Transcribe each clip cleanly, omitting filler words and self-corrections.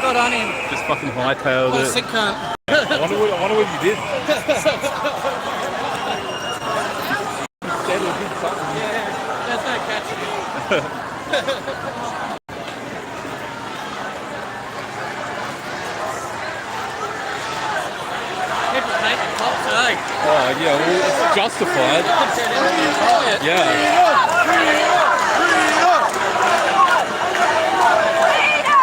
Good on him. Just fucking hightailed it. Sick cunt. I wonder what you did. Dead or did something. Yeah, there's no catching him. People hate the cops, eh? Oh yeah, well it's justified. Yeah.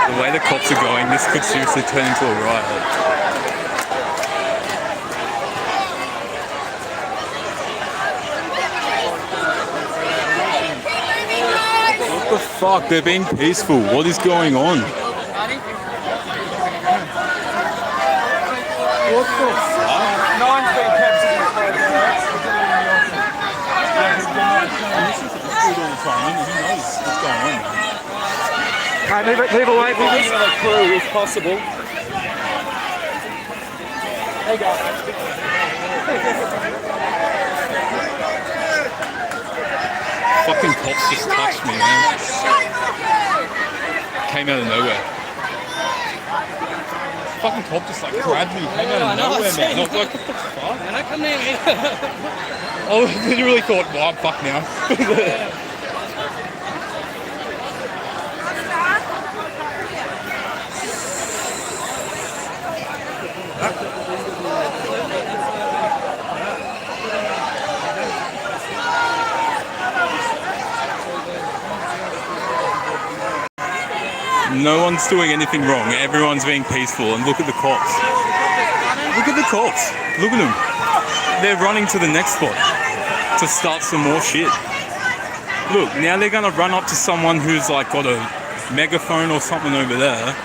The way the cops are going, this could seriously turn into a riot. What the fuck? They're being peaceful. What is going on? What the fuck? Nine's been captured. This is a good all the time. He knows what's going on, man. Move away from this crew if possible. There you go. Fucking cops just touched me, man. Came out of nowhere. Fucking cop just like grabbed me, came out of nowhere, man. I was like, what the fuck? And I come near me. I literally thought, well, I'm fucked now. No one's doing anything wrong. Everyone's being peaceful. And look at the cops. Look at the cops. Look at them. They're running to the next spot to start some more shit. Look, now they're going to run up to someone who's like got a megaphone or something over there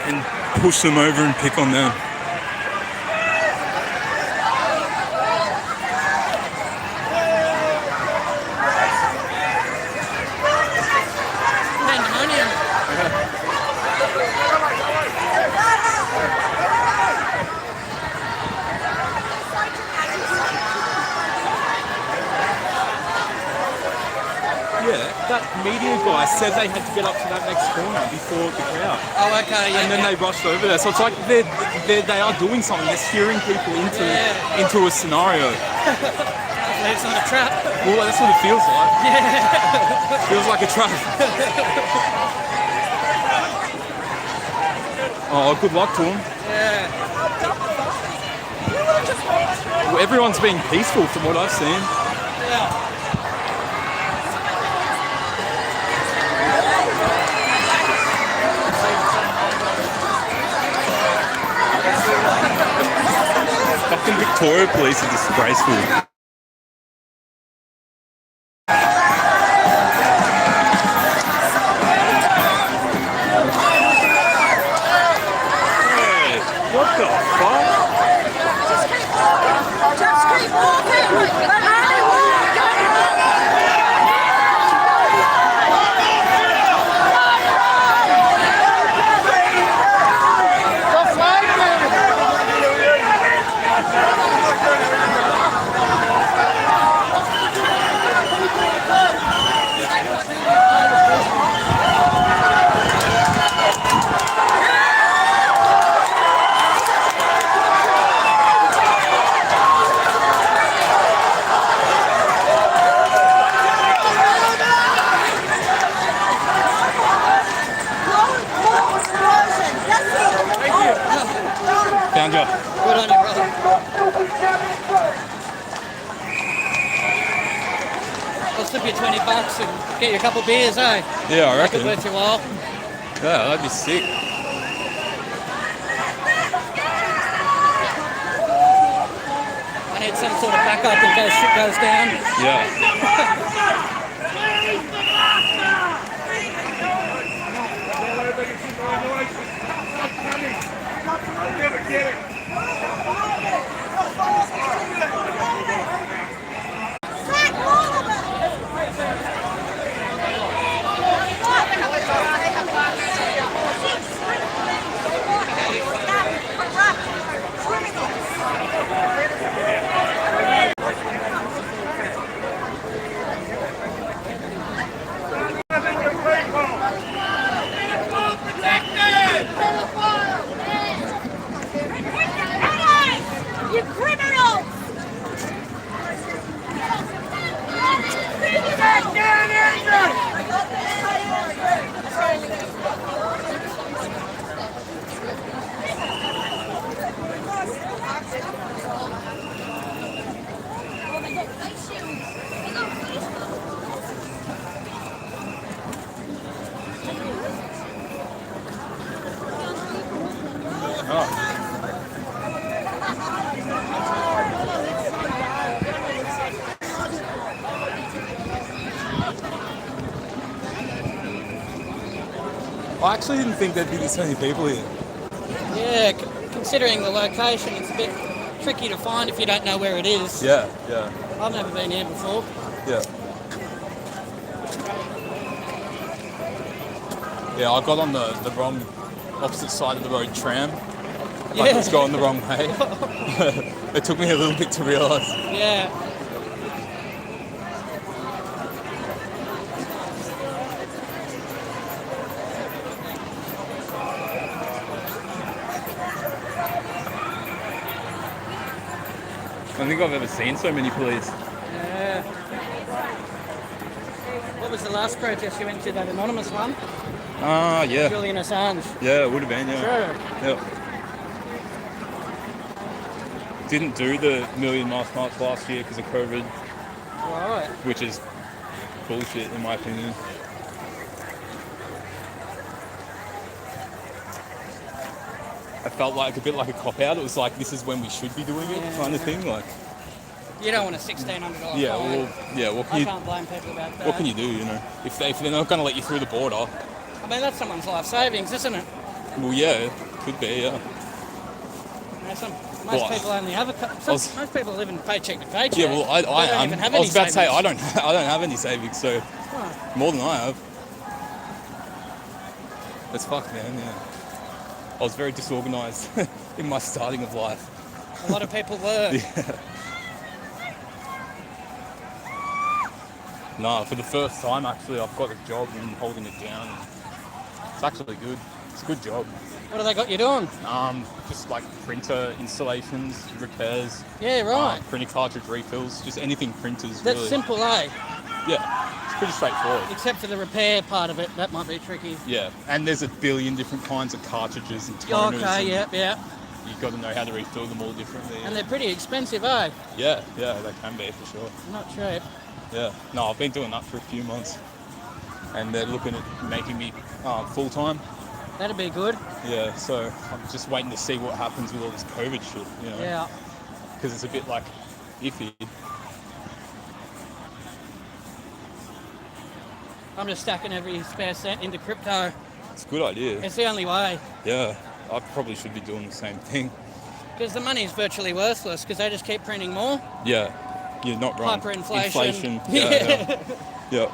and push them over and pick on them. That media guy said they had to get up to that next corner before the crowd. Oh, okay, yeah. And then they rushed over there. So it's like they are doing something. They're steering people into a scenario. It's not a trap. Well, that's what it feels like. Yeah. Feels like a trap. Oh, good luck to them. Yeah. Well, everyone's being peaceful from what I've seen. Yeah. Fucking Victoria police are disgraceful. Hey, what the fuck? Just keep walking. Found you. Good on you, brother. I'll slip you $20 and get you a couple of beers, eh? Yeah, I Make it reckon. worth your while. Yeah, that'd be sick. I need some sort of backup in case shit goes down. Yeah. You criminals! I actually didn't think there'd be this many people here. Yeah, considering the location, it's a bit tricky to find if you don't know where it is. Yeah. I've never been here before. Yeah. Yeah, I got on the wrong opposite side of the road tram. Like, it was going the wrong way. It took me a little bit to realise. Yeah. I don't think I've ever seen so many police. Yeah. What was the last protest you went to, that anonymous one? Yeah. Julian Assange. Yeah, it would have been, yeah. Sure. Yeah. Didn't do the Million Mask March last year because of COVID, Right. which is bullshit in my opinion. I felt like a bit like a cop-out. It was like, this is when we should be doing it, kind of thing. Like, You don't want a $1,600 yeah, fine. what I can you, can't blame people about that. what can you do? You know, if they're not going to let you through the border, I mean, that's someone's life savings, isn't it? well, yeah, could be, yeah. You know, most Well, people only have most people live in paycheck to paycheck. Yeah, well, I They don't am. even have I was any about to say savings. I don't have any savings, so more than I have. It's fucked, man. Yeah, I was very disorganised in my starting of life. A lot of people were. Yeah. No, for the first time, actually, I've got a job and holding it down. It's actually good. It's a good job. What have they got you doing? Just like printer installations, repairs. Yeah, right. Printer cartridge refills, just anything printers. That's really. simple, eh? Yeah, it's pretty straightforward. Except for the repair part of it, that might be tricky. Yeah, and there's a billion different kinds of cartridges and toners. Okay, and yeah. You've got to know how to refill them all differently. And they're pretty expensive, eh? Yeah, they can be for sure. Not cheap. Yeah, no, I've been doing that for a few months, and they're looking at making me full time. That'd be good. Yeah, so I'm just waiting to see what happens with all this COVID shit, you know? Yeah. Because it's a bit like iffy. I'm just stacking every spare cent into crypto. It's a good idea. It's the only way. Yeah, I probably should be doing the same thing. Because the money's virtually worthless because they just keep printing more. Yeah, you're not wrong. Hyperinflation. Inflation. Yeah. Yeah.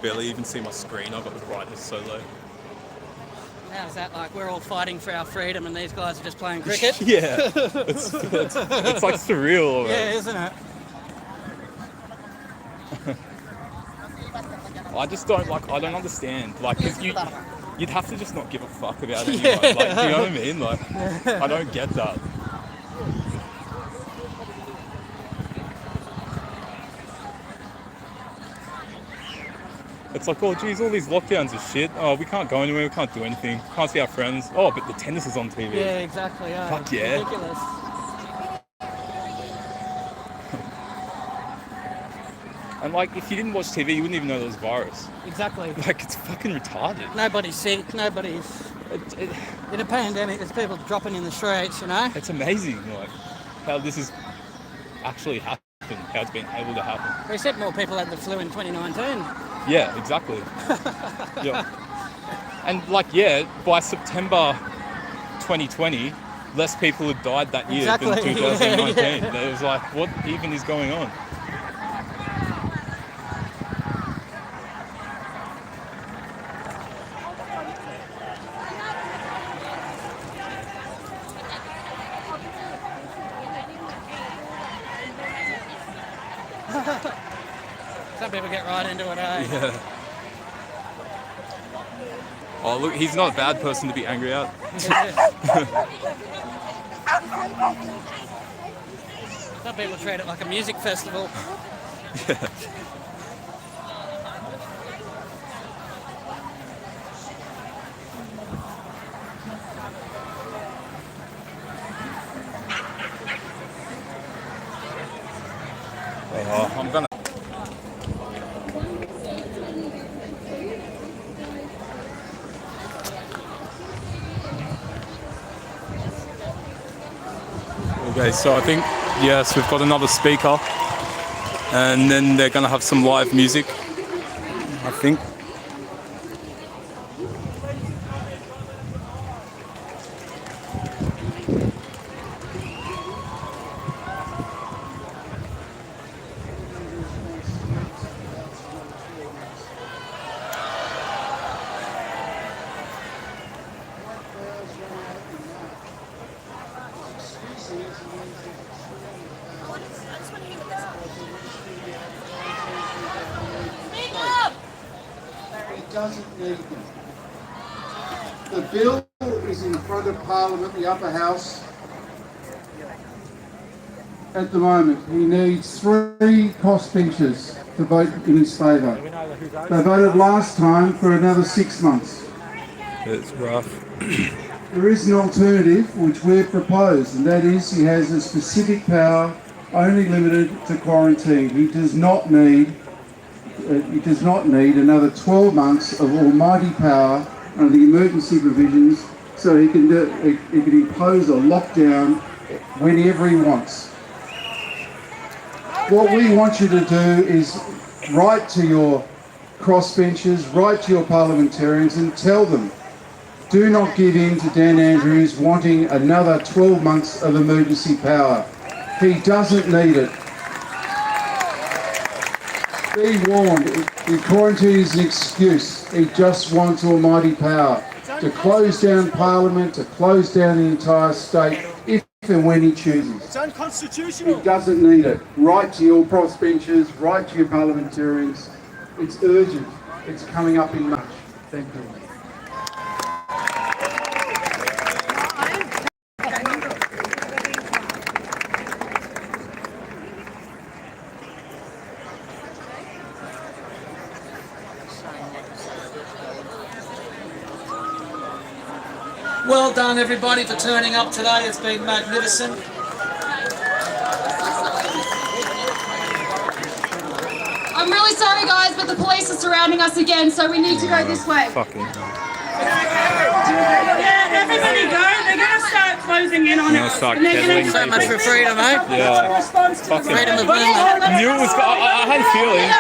Barely even see my screen. I've got the brightness so low. How's that like? We're all fighting for our freedom and these guys are just playing cricket? Yeah, it's like surreal. Yeah, isn't it? I just don't I don't understand. Like, 'cause you'd have to just not give a fuck about anyone. Like, do you know what I mean? Like, I don't get that. It's like, oh geez, all these lockdowns are shit. Oh, we can't go anywhere, we can't do anything, can't see our friends. Oh, but the tennis is on TV. Yeah, exactly. Yeah. Fuck yeah. Ridiculous. And like, if you didn't watch TV, you wouldn't even know there was a virus. Exactly. Like, it's fucking retarded. Nobody's sick. Nobody's... In a pandemic, there's people dropping in the streets, you know? It's amazing, like, how this is actually happened, how it's been able to happen. They said more people had the flu in 2019. Yeah, exactly. Yeah. And like, yeah, by September 2020, less people had died that year Exactly. than 2019. Yeah. It was like, what even is going on? Some people get right into it, eh? Yeah. Oh, look, he's not a bad person to be angry at. Some people treat it like a music festival. Yeah. I'm gonna. Okay, so I think, yes, we've got another speaker, and then they're gonna have some live music, I think. Doesn't need them. The bill is in front of Parliament, the upper house. At the moment, he needs 3 crossbenchers to vote in his favour. They voted last time for another 6 months. It's rough. There is an alternative which we've proposed, and that is he has a specific power only limited to quarantine. He does not need another 12 months of almighty power under the emergency provisions, so he can impose a lockdown whenever he wants. What we want you to do is write to your crossbenchers, write to your parliamentarians and tell them, do not give in to Dan Andrews wanting another 12 months of emergency power. He doesn't need it. Be warned, the quarantine is an excuse. He just wants almighty power to close down Parliament, to close down the entire state, if and when he chooses. It's unconstitutional. He doesn't need it. Write to your crossbenchers, write to your parliamentarians. It's urgent. It's coming up in March. Thank you. Well done, everybody, for turning up today. It's been magnificent. I'm really sorry, guys, but the police are surrounding us again, so we need to go this way. Fucking. Yeah, everybody go. They're going to start closing in on us. Start And they're going to kettling So much for freedom, eh? Yeah. response to Fucking. Freedom of movement. I knew it was. I had a feeling.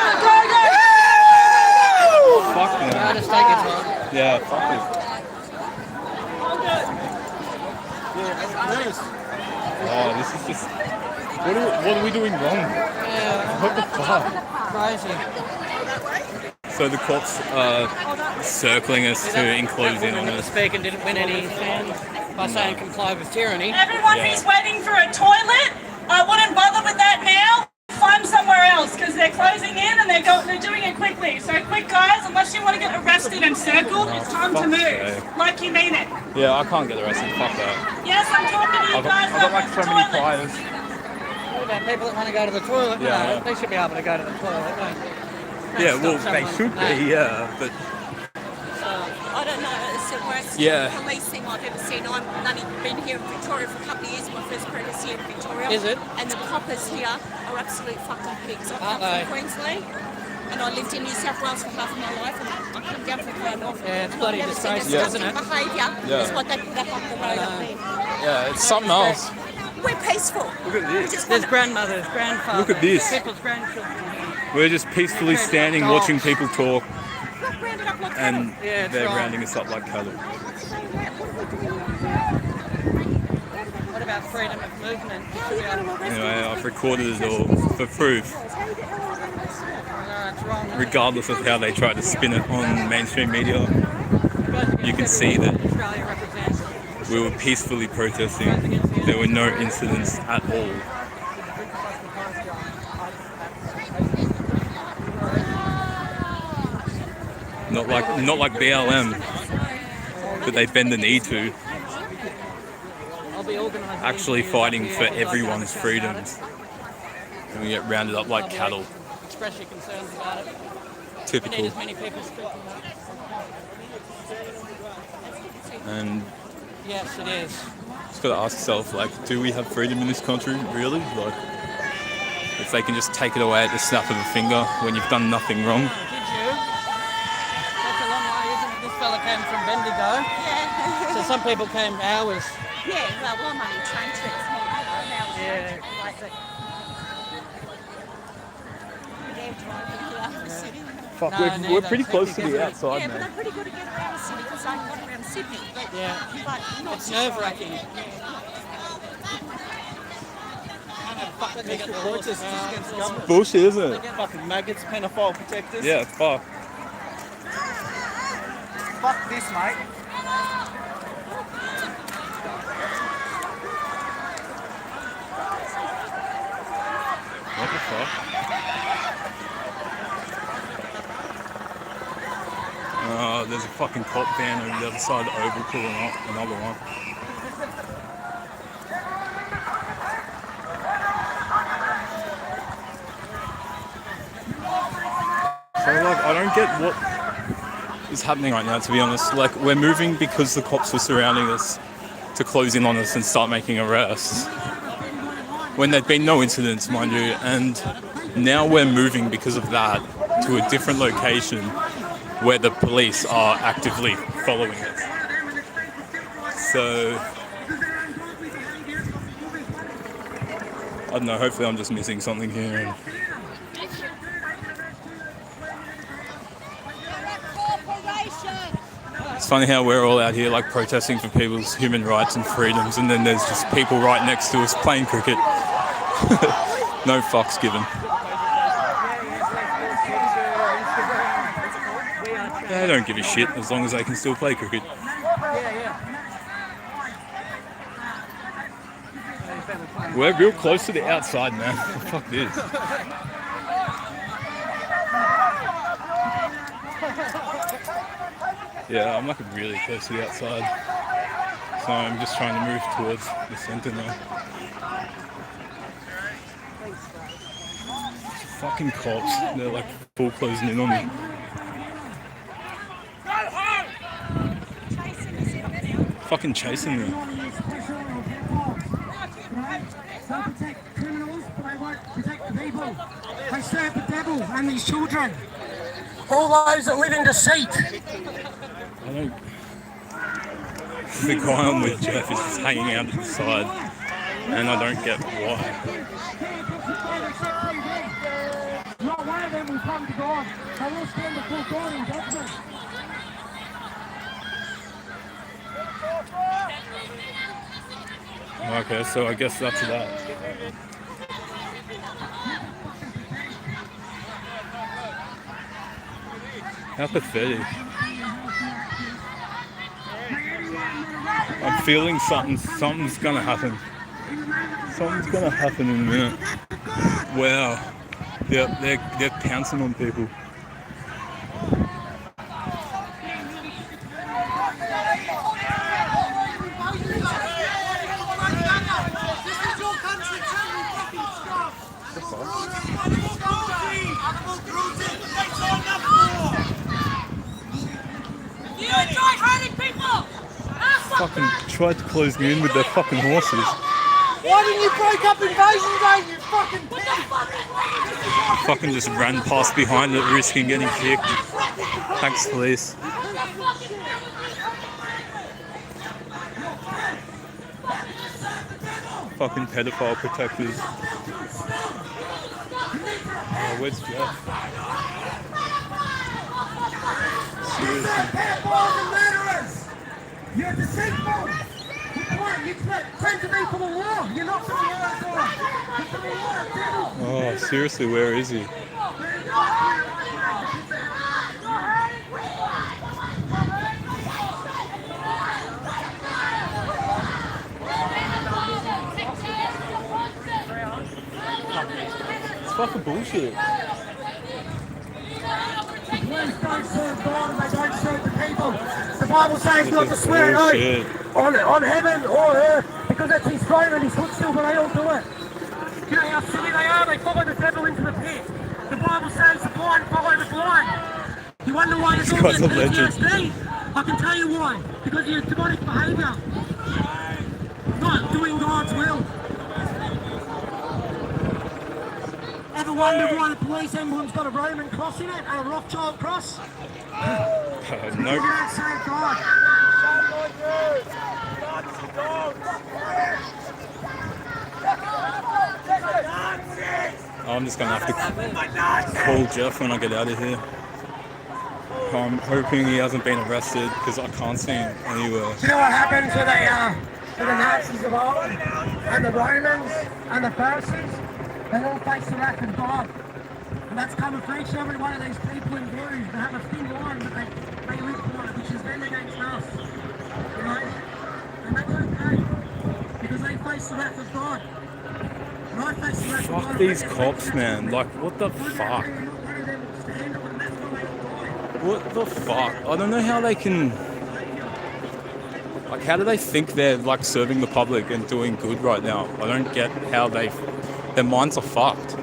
Fuck I no. just take it time. Yeah, fuck it. Oh, this is just. What are we doing wrong? Yeah, What the fuck? crazy. So the cops are circling us to enclose in on The us. speaker didn't win any fans by saying comply with tyranny. Everyone who's waiting for a toilet, I wouldn't bother with that now. Find somewhere else because they're closing in and they're doing it quickly. So quick, guys, unless you want to get arrested and circled, it's time to move. sake. Like you mean it. Yeah, I can't get arrested. Fuck that. Yes, I'm talking to you guys. I've got like so many toilets. pliers. What about people that want to go to the toilet? Yeah, No, yeah. they should be able to go to the toilet, don't they? Yeah, well, Stop they someone should from that. be, yeah, but I don't know, it's the worst Yeah. policing I've ever seen. I've only been here in Victoria for a couple of years, my first apprentice here in Victoria. Is it? And the coppers here are absolute fucking pigs. I Aren't come they? from Queensland and I lived in New South Wales for half of my life and I come down from quite often. Yeah, it's And bloody I've never seen disgraceful, isn't it? behaviour Yeah. is what they put up on the road up there. yeah, it's something else. We're peaceful. Look at We this. just There's want grandmothers, grandfathers. Look at this. People's grandchildren. We're just peacefully standing, watching people talk, to round it up like and Yeah, it's they're right. rounding us up like cattle. What about freedom of movement? You should be able to- Anyway, I've recorded it all for proof, No, it's wrong. regardless of how they try to spin it on mainstream media. You can see that Australia represents. we were peacefully protesting. There were no incidents at all. Not like BLM, but they bend the knee to. Actually fighting for everyone's freedoms. And we get rounded up like cattle. Express your concerns about it. Typical. We need as many people speaking up. And Yes, it is. just gotta ask yourself, like, do we have freedom in this country, really? Like, if they can just take it away at the snap of a finger when you've done nothing wrong. Did you? That's a long way, isn't it? This fella came from Bendigo. Yeah. So some people came hours. Yeah, well, one money train trips more, Yeah. like the... They're driving throughout the city. Fuck, No, we're neither. pretty close to the Yeah, outside, Yeah, but man. I'm pretty good at getting around the city because I got around Sydney. But, Yeah. but not It's nerve-wracking. Bullshit, isn't it? Fucking maggots, pedophile protectors. Yeah, fuck. Fuck this, mate. What the fuck? There's a fucking cop van over the other side of the oval pulling up, another one. So like, I don't get what is happening right now, to be honest. Like, we're moving because the cops were surrounding us to close in on us and start making arrests. When there'd been no incidents, mind you, and now we're moving because of that to a different location where the police are actively following us. So, I don't know, hopefully I'm just missing something here. And it's funny how we're all out here like protesting for people's human rights and freedoms, and then there's just people right next to us playing cricket. No fucks given. They don't give a shit as long as they can still play cricket. We're real close to the outside, man. Fuck this. Yeah, I'm like really close to the outside. So I'm just trying to move towards the centre now. Fucking cops, they're like full closing in on me. Fucking chasing me. They protect criminals, but they won't protect the people. They serve the devil and these children. All those that live in deceit. I don't... The guy I'm with, Jeff, is just hanging out at the side, and I don't get why. Not one of them will come to God. They will stand before God in judgment. Okay, so I guess that's that. How pathetic. I'm feeling something's gonna happen. Something's gonna happen in a minute. Wow. They're pouncing on people. Fucking tried to close me in with their fucking horses. Why didn't you break up invasion day, you fucking pig? Fucking just ran past behind it, risking getting kicked. Thanks, police. Fucking pedophile protectors. Oh, where's Jeff? Seriously. You're deceitful! You claim to be for the law! You're not for the law! You're for the law, devil! Oh, seriously, where is he? It's fucking bullshit. Police don't serve God and they don't serve the people. The Bible says not to swear an bullshit. oath on heaven or earth because it's his throne and his footstool, but they all do it. You know how silly they are? They follow the devil into the pit. The Bible says the blind follow the blind. You wonder why there's all this PTSD? I can tell you why. Because of your demonic behaviour. Not doing God's will. Ever wondered why the police emblem's got a Roman cross in it and a Rothschild cross? Nope. You don't serve God. I'm just gonna have to call Jeff when I get out of here. I'm hoping he hasn't been arrested because I can't see him anywhere. Do you know what happened to the Nazis of old, and the Romans, and the Pharisees? They all faced the wrath of God. And that's come for each and every one of these people in blue. They have a thin line that they live by, which is them against us. You know? And that's okay. Because they face the wrath of God. And I face the wrath of God. Fuck these cops, man. Like, what the fuck? What the fuck? I don't know how they can... Like, how do they think they're, like, serving the public and doing good right now? I don't get how their minds are fucked.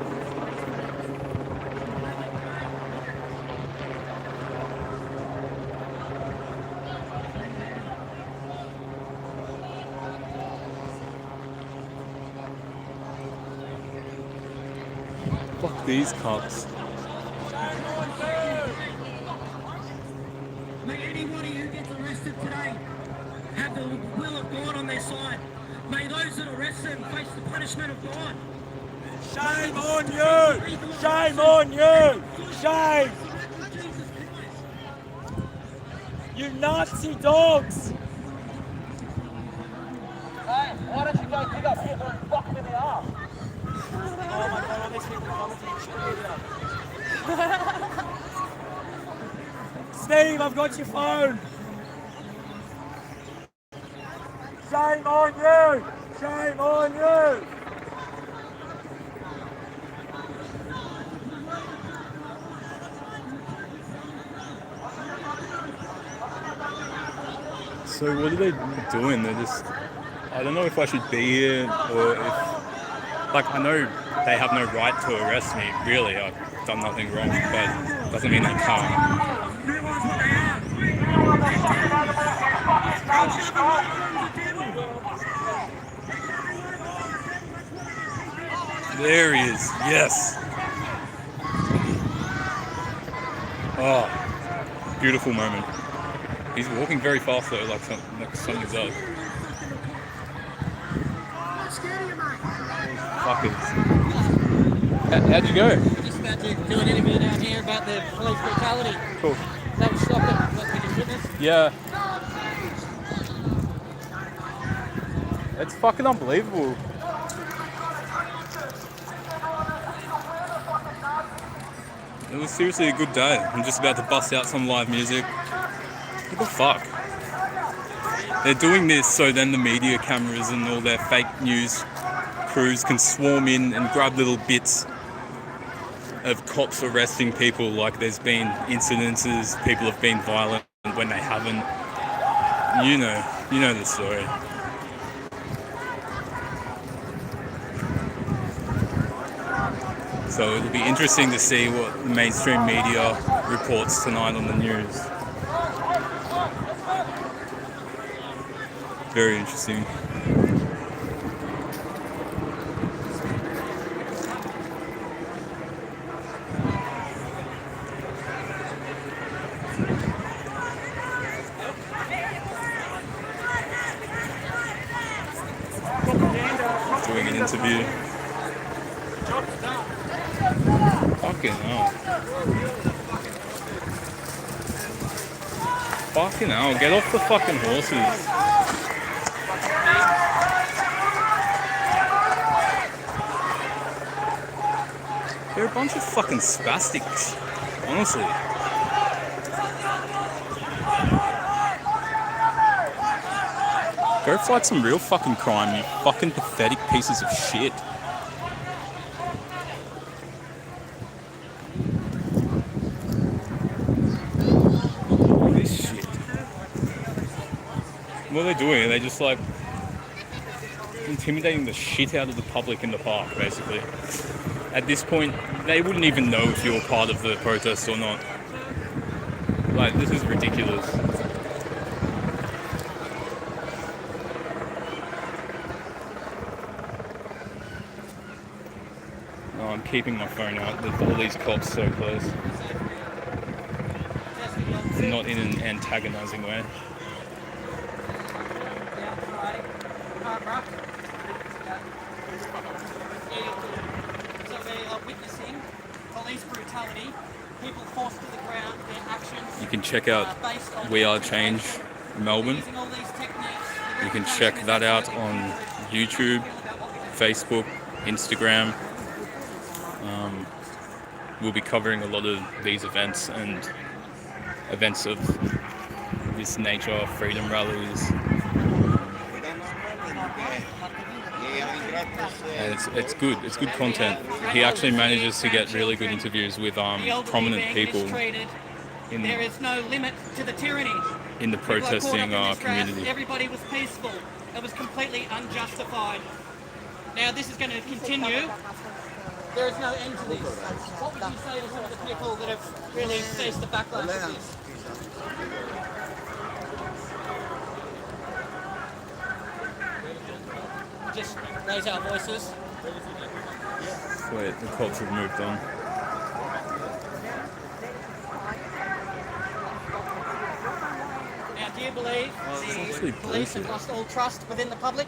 Fuck these cops. May anybody who gets arrested today have the will of God on their side. May those that arrest them face the punishment of God. Shame on you! Shame on you! Shame! You Nazi dogs! Hey, why don't you go pick up people and fuck them in the arse? Oh my god, all these people vomiting shit. Steve, I've got your phone! Shame on you! Shame on you! So what are they doing? They're just... I don't know if I should be here or if... Like, I know they have no right to arrest me, really. I've done nothing wrong, but doesn't mean they can't. There he is, yes. Oh, beautiful moment. He's walking very fast though, like something's up. Fuckers. How'd you go? We're just about to do an interview down here about the police brutality. Cool. That was shocking, what we just witnessed. Yeah. It's fucking unbelievable. It was seriously a good day. I'm just about to bust out some live music. What the fuck? They're doing this so then the media cameras and all their fake news crews can swarm in and grab little bits of cops arresting people, like there's been incidences, people have been violent when they haven't. You know the story. So it'll be interesting to see what the mainstream media reports tonight on the news. Very interesting. Doing an interview. Fucking hell. Fucking hell, get off the fucking horses. They're a bunch of fucking spastics, honestly. Go fight some real fucking crime, you fucking pathetic pieces of shit. what they're doing, they're just like intimidating the shit out of the public in the park, basically. At this point, they wouldn't even know if you're part of the protest or not. Like, this is ridiculous. Oh, I'm keeping my phone out with all these cops so close. Not in an antagonizing way. So they are witnessing police brutality, people forced to the ground, their actions. You can check out We Are Change Melbourne. You can check that out on YouTube, Facebook, Instagram. We'll be covering a lot of these events and events of this nature, freedom rallies. And it's good content. He actually manages to get really good interviews with prominent people in there is no limit to the tyranny. In the protesting community. Everybody was peaceful. It was completely unjustified. Now this is going to continue. There is no end to this. What would you say to some of the people that have really faced the backlash of this? Just raise our voices. Wait, the cops have moved on. Now, do you believe the police have lost all trust within the public?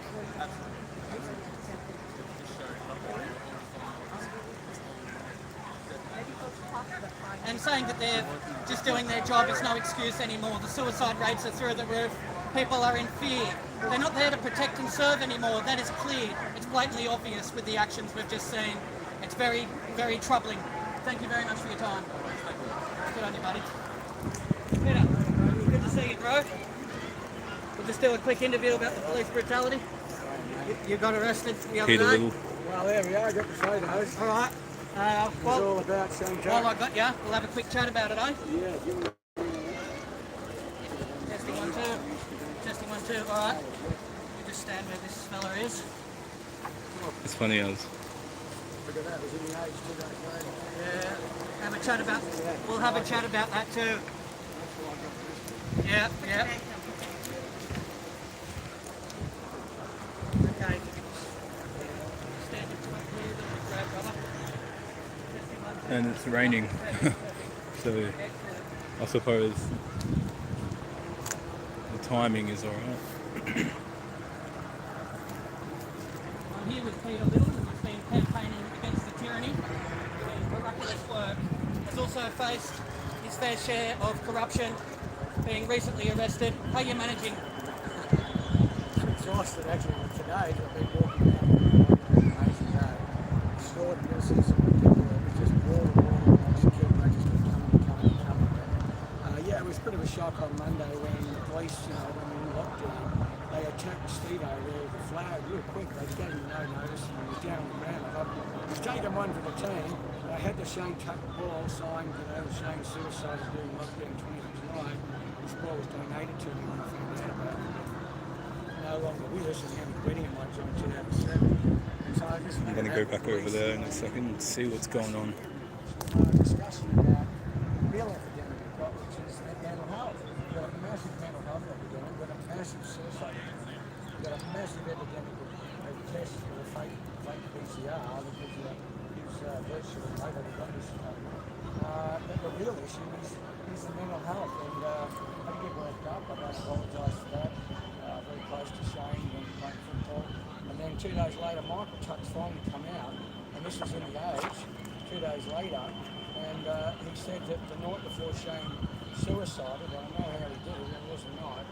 And saying that they're just doing their job is no excuse anymore. The suicide rates are through the roof. People are in fear. They're not there to protect and serve anymore. That is clear. It's blatantly obvious with the actions we've just seen. It's very, very troubling. Thank you very much for your time. Good on you, buddy. Peter, good to see you, bro. We'll just do a quick interview about the police brutality. You got arrested the other Peter day. Little. Well, there we are. I got the photos. All right. It's all about St. While I got you, we'll have a quick chat about it, eh? Yeah. Testing 1 2. Testing 1 2. All right. You just stand where this fella is. It's funny as. Look at that. Was in the age 2 days later. Yeah. Have a chat about. We'll have a chat about that too. Yeah. Yeah. Okay. Stand in front here. That'll be great, brother. And it's raining. So I suppose the timing is alright. I'm here with Peter Little, who's been campaigning against the tyranny, doing miraculous work. Has also faced his fair share of corruption, being recently arrested. How are you managing? Exhausted actually with today. I've been walking around an amazing day. Short distance of people. It was just wall to wall and security just kept coming. Yeah, it was a bit of a shock on Monday when the police, when we were in lockdown, they attacked Stevo there with a flag real quick. They gave him no notice and he was down on the ground. I thought, he's taken one for the team. I had the Shane Tucker-Ball signed, Shane suicide is doing lockdown 20 tonight. This ball was donated to him when I found out about it. No longer with us and he had a wedding in Montreal in 2007. So I just I'm going to go back over there in a second and see what's going on. Discussion about the real epidemic we've got, which is mental health. We've got a massive mental health epidemic, we've got a massive suicide epidemic, we've got a massive epidemic of tests for a fake PCR that gives virtually nobody got this. But the real issue is the mental health, and I get worked up. I don't apologise for that. Very close to Shane when playing football. And then 2 days later, Michael Tuck's finally come out, and this was in the Age, 2 days later, and he said that the night before Shane suicided, and I know how he did it, it was a night,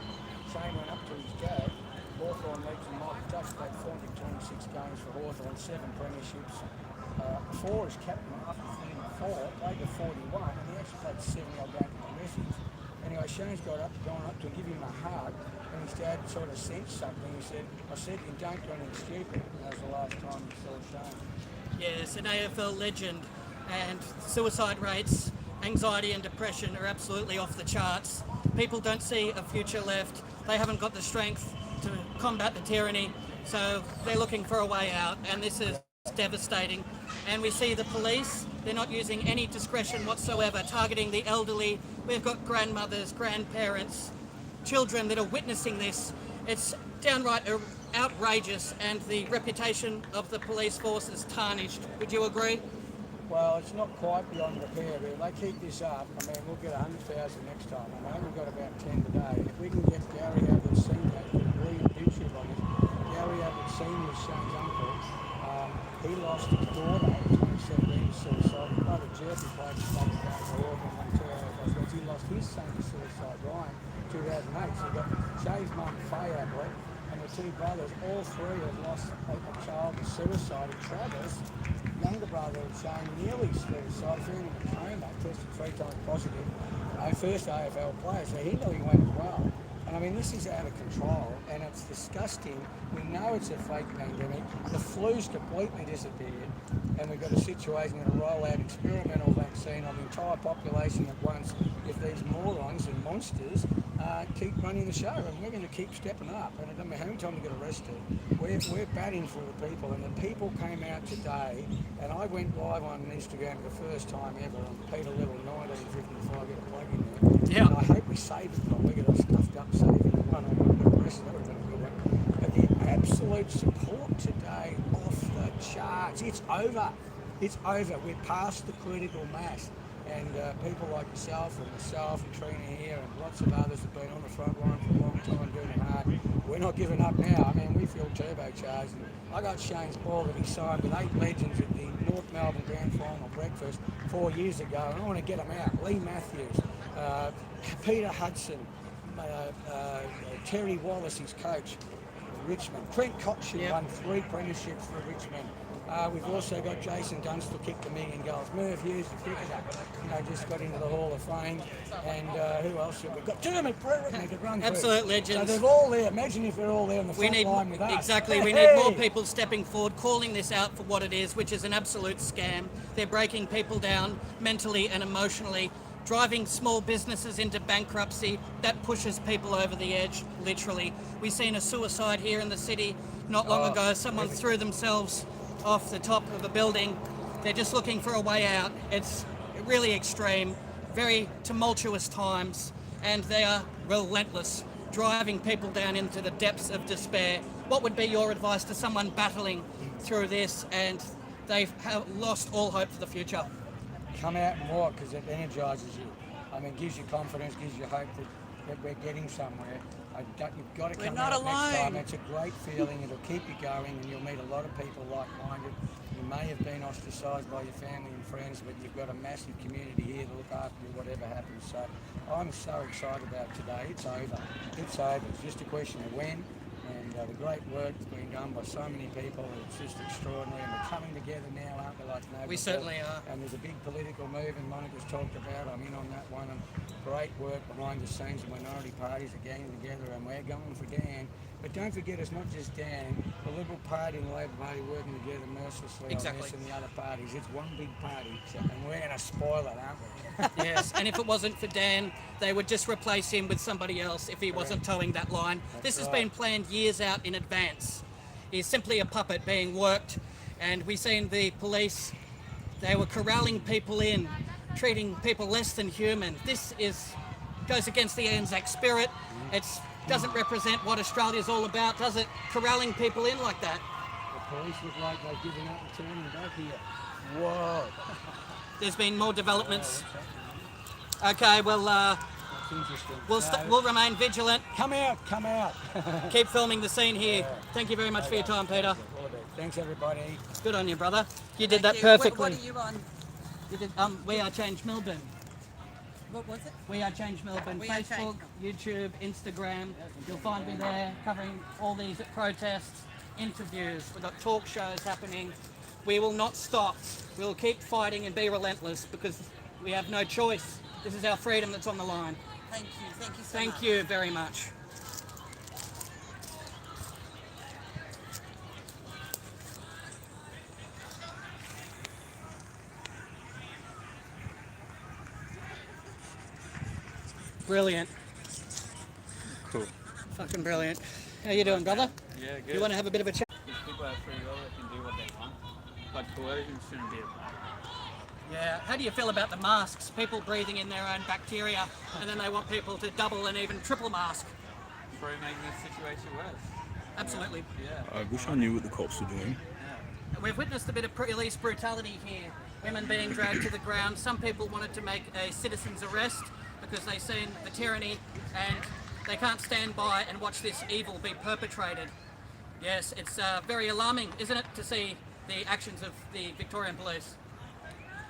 Shane went up to his dad, Hawthorn legend Michael Tuck played 426 games for Hawthorn, 7 premierships. Before as captain, after 34, played to 41, and he actually played 70-odd games for the Messies. Anyway, Shane's gone up to give him a hug, and his dad sort of sensed something. He said, I said, you don't do anything stupid. And that was the last time he saw Shane. Yes, an AFL legend, and suicide rates, anxiety and depression are absolutely off the charts. People don't see a future left. They haven't got the strength to combat the tyranny, so they're looking for a way out, and this is devastating. And we see the police, they're not using any discretion whatsoever, targeting the elderly. We've got grandmothers, grandparents, children that are witnessing this. It's downright outrageous, and the reputation of the police force is tarnished. Would you agree? Well, it's not quite beyond repair, but if they keep this up, I mean, we'll get 100,000 next time. I know we've got about 10 today. If we can get Gary Abbott Senior to agree with BitCHUTE on this, Gary Abbott Senior is Shane's uncle. He lost his daughter in 2017 to suicide. His brother Jeff, who played the state game for Auckland, Ontario, he lost his son to suicide, Ryan, 2008. So you've got Shay's mum, Faye Ablett, and the two brothers, all three have lost a child to suicide. And Travis, younger brother of Shane, nearly suicide, found him in a coma, tested 3 times positive. First AFL player, so he nearly went as well. And I mean, this is out of control, and it's disgusting. We know it's a fake pandemic. The flu's completely disappeared, and we've got a situation going to roll out experimental vaccine on the entire population at once if these morons and monsters keep running the show. And we're going to keep stepping up. And it doesn't matter how many times we get arrested. We're batting for the people, and the people came out today, and I went live on Instagram for the first time ever on Peter Little 1955. Get a plug in there. Yeah. And I hope we save it. We get us stuffed up saving the one. I got arrested. That would have been a good one. But the absolute support today off the charts. It's over. It's over. We're past the critical mass. And people like yourself and myself and Trina here and lots of others have been on the front line for a long time doing it hard. We're not giving up now. I mean, we feel turbocharged. And I got Shane's ball that he signed with 8 legends at the North Melbourne Grand Final breakfast 4 years ago, and I want to get them out. Lee Matthews, Peter Hudson, Terry Wallace, his coach, Richmond. Trent Cotchin won 3 premierships for Richmond. We've also got Jason Dunstall kicked 1 million goals. Merv Hughes, the cricketer, just got into the Hall of Fame. And who else have we got? Dermot Brereton, they could run Absolute through. legends. So they're all there. Imagine if they're all there on the front line with us. Exactly. We need more people stepping forward, calling this out for what it is, which is an absolute scam. They're breaking people down mentally and emotionally, driving small businesses into bankruptcy. That pushes people over the edge, literally. We've seen a suicide here in the city not long ago. Someone threw themselves off the top of a building. They're just looking for a way out. It's really extreme, very tumultuous times, and they are relentless, driving people down into the depths of despair. What would be your advice to someone battling through this and they've lost all hope for the future? Come out more, because it energises you. I mean, gives you confidence, gives you hope that we're getting somewhere. You've got to come out next time. It's a great feeling. It'll keep you going, and you'll meet a lot of people like-minded. You may have been ostracised by your family and friends, but you've got a massive community here to look after you, whatever happens. So I'm so excited about today. It's over. It's over. It's just a question of when. And the great work that's been done by so many people, it's just extraordinary. And we're coming together now, aren't we, like never before? Certainly are. And there's a big political move, and Monica's talked about. I'm in on that one. And great work behind the scenes. The minority parties are getting together, and we're going for Dan. But don't forget, it's not just Dan. The Liberal Party and the Labor Party working together mercilessly on this and the other parties. It's one big party, and we're going to spoil it, aren't we? Yes, and if it wasn't for Dan, they would just replace him with somebody else if he wasn't towing that line. This has been planned years out in advance. He's simply a puppet being worked, and we've seen the police, they were corralling people in, treating people less than human. This goes against the Anzac spirit. It doesn't represent what Australia's all about, does it? Corralling people in like that. The police look like they're giving up and turning back here. Whoa. There's been more developments. Okay, well, That's interesting. we'll remain vigilant. Come out, come out. Keep filming the scene here. Thank you very much for your time, Peter. Thanks, everybody. Good on you, brother. You did that perfectly. What are you on? You did, We Are Change Melbourne. What was it? We Are Change Melbourne. We Are Facebook, YouTube, Instagram. You'll find me there covering all these protests, interviews. We've got talk shows happening. We will not stop. We'll keep fighting and be relentless because we have no choice. This is our freedom that's on the line. Thank you. Thank you so much. Thank you very much. Brilliant. Cool. Fucking brilliant. How you doing, brother? Yeah, good. You want to have a bit of a chat? If people have free will, they can do what they want. But coercion shouldn't be applied. Yeah. How do you feel about the masks? People breathing in their own bacteria, and then they want people to double and even triple mask. Probably making this situation worse. Absolutely. Yeah. I wish I knew what the cops were doing. We've witnessed a bit of police brutality here. Women being dragged to the ground. Some people wanted to make a citizen's arrest because they've seen the tyranny and they can't stand by and watch this evil be perpetrated. Yes, it's very alarming, isn't it, to see the actions of the Victorian police?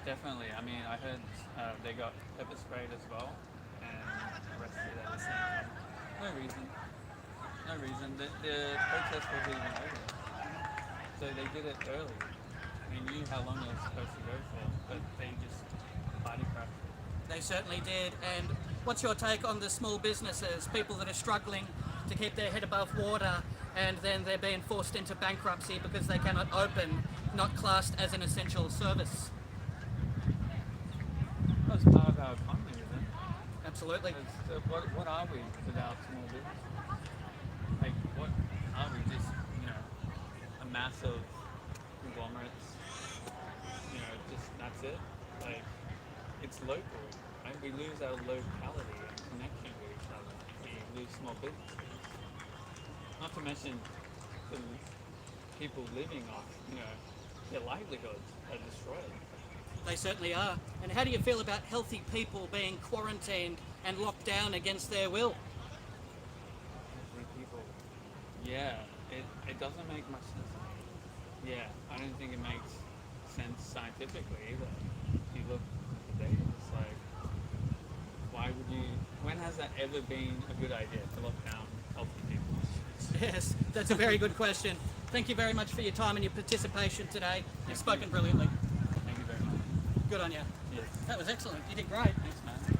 Definitely. I mean, I heard they got pepper sprayed as well and arrested at the same time. No reason. No reason. The protest wasn't even over. So they did it early. They knew how long it was supposed to go for, but they just party crashed. They certainly did. And what's your take on the small businesses, people that are struggling to keep their head above water, and then they're being forced into bankruptcy because they cannot open, not classed as an essential service? That's part of our economy, isn't it? Absolutely. So what are we without small business? Like, what are we? Just, a mass of conglomerates, just that's it? Like, it's local, right? We lose our locality and connection with each other. We lose small businesses. Not to mention the people living off, their livelihoods are destroyed. They certainly are. And how do you feel about healthy people being quarantined and locked down against their will? Healthy people. Yeah, it doesn't make much sense. Yeah, I don't think it makes sense scientifically either. If you look at the data, it's like, when has that ever been a good idea to lock down healthy people? Yes, that's a very good question. Thank you very much for your time and your participation today. You've spoken brilliantly. Thank you very much. Good on you. Yes. That was excellent. You did great. Thanks, man.